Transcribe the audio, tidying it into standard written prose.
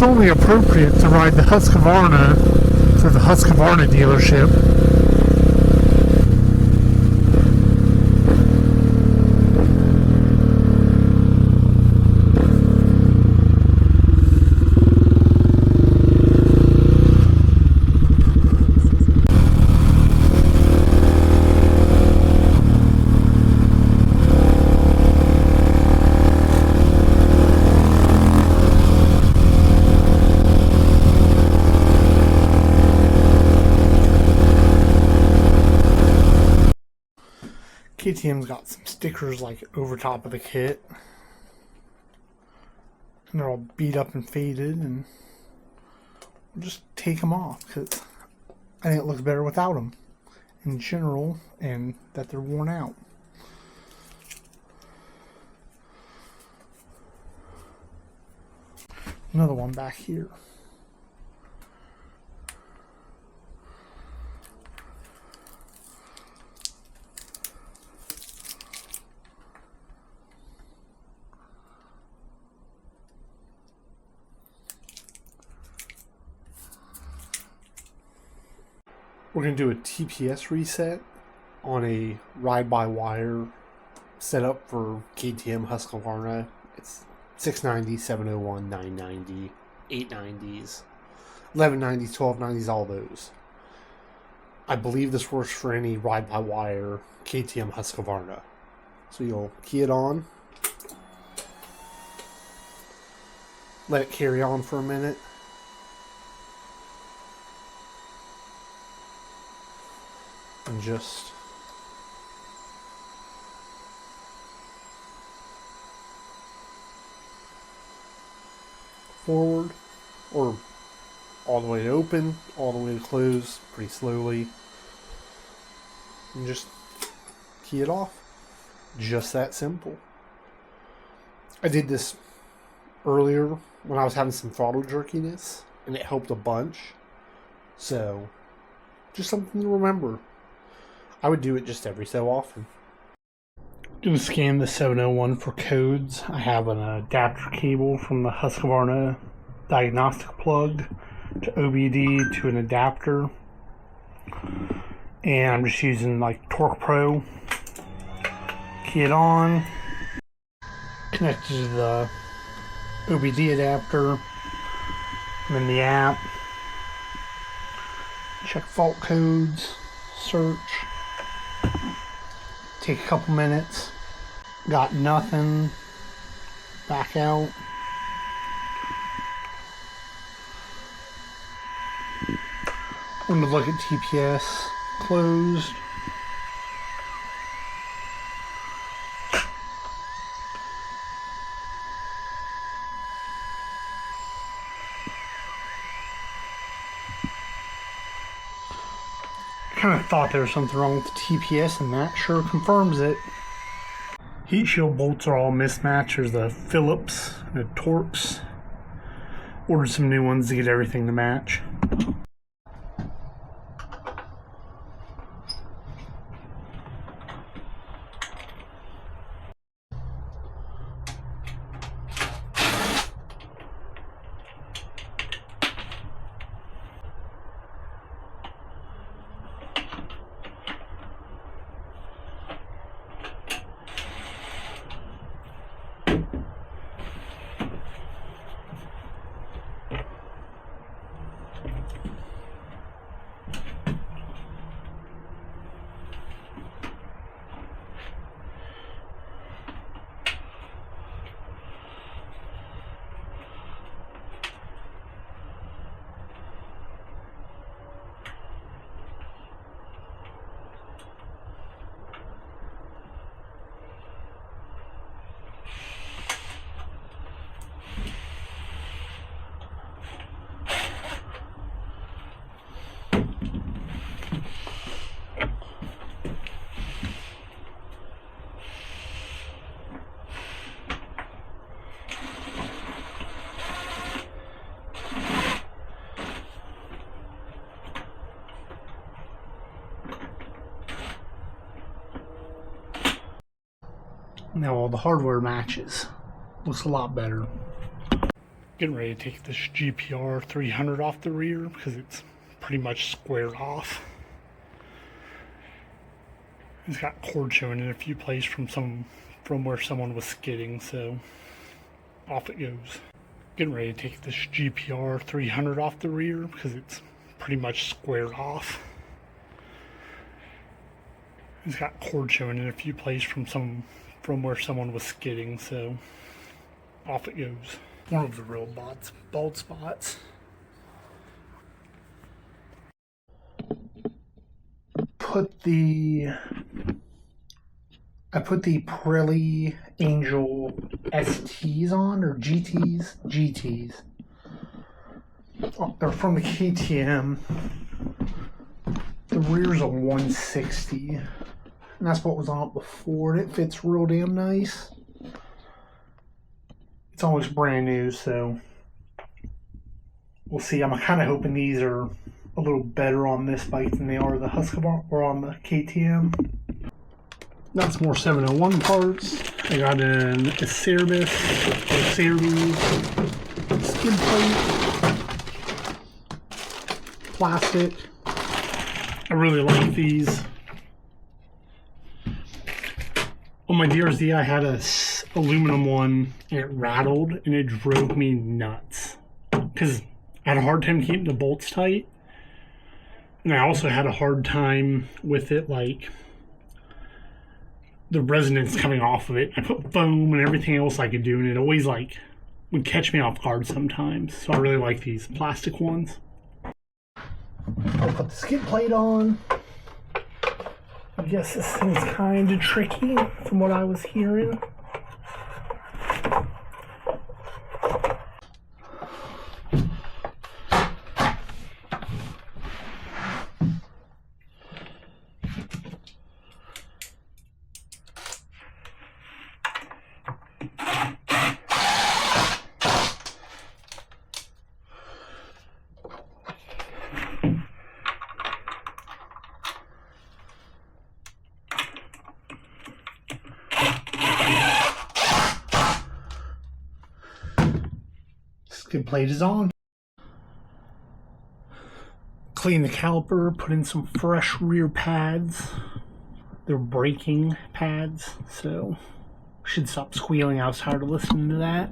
it's only appropriate to ride the Husqvarna through the Husqvarna dealership. KTM's got some stickers like over top of the kit, and they're all beat up and faded, and we'll just take them off because I think it looks better without them in general, and that they're worn out. Another one back here. We're going to do a TPS reset on a ride-by-wire setup for KTM Husqvarna. It's 690, 701, 990, 890s, 1190s, 1290s, all those. I believe this works for any ride-by-wire KTM Husqvarna. So you'll key it on, let it carry on for a minute. And just forward, or all the way to open, all the way to close, pretty slowly, and just key it off. Just that simple. I did this earlier when I was having some throttle jerkiness, and it helped a bunch. So just something to remember. I would do it just every so often. Going to scan the 701 for codes. I have an adapter cable from the Husqvarna Diagnostic plug to OBD to an adapter. And I'm just using like Torque Pro. Key it on. Connected to the OBD adapter. And then the app. Check fault codes. Search. Take a couple minutes. Got nothing. Back out. I'm going to look at TPS. Closed. Kind of thought there was something wrong with the TPS, and that sure confirms it. Heat shield bolts are all mismatched. There's the Phillips, the Torx. Ordered some new ones to get everything to match. Now all the hardware matches. Looks a lot better. Getting ready to take this GPR 300 off the rear because it's pretty much squared off. It's got cord showing in a few places from where someone was skidding, so off it goes. Getting ready to take this GPR 300 off the rear because it's pretty much squared off. It's got cord showing in a few places from where someone was skidding, so off it goes. One of the real bald spots. I put the Pirelli Angel STs on, or GTs. Oh, they're from the KTM. The rear's a 160, and that's what was on it before, and it fits real damn nice. It's almost brand new, so we'll see. I'm kind of hoping these are a little better on this bike than they are the Husqvarna or on the KTM. That's more 701 parts. I got an Acerbis skid plate, plastic. I really like these. On my DRZ, I had a aluminum one, and it rattled, and it drove me nuts because I had a hard time keeping the bolts tight, and I also had a hard time with it, like the resonance coming off of it. I put foam and everything else I could do, and it always like would catch me off guard sometimes. So I really like these plastic ones. I'll put the skid plate on. I guess this thing's kind of tricky from what I was hearing. Skid plate is on. Clean the caliper, put in some fresh rear pads. They're braking pads, so should stop squealing. I was tired of listening to that.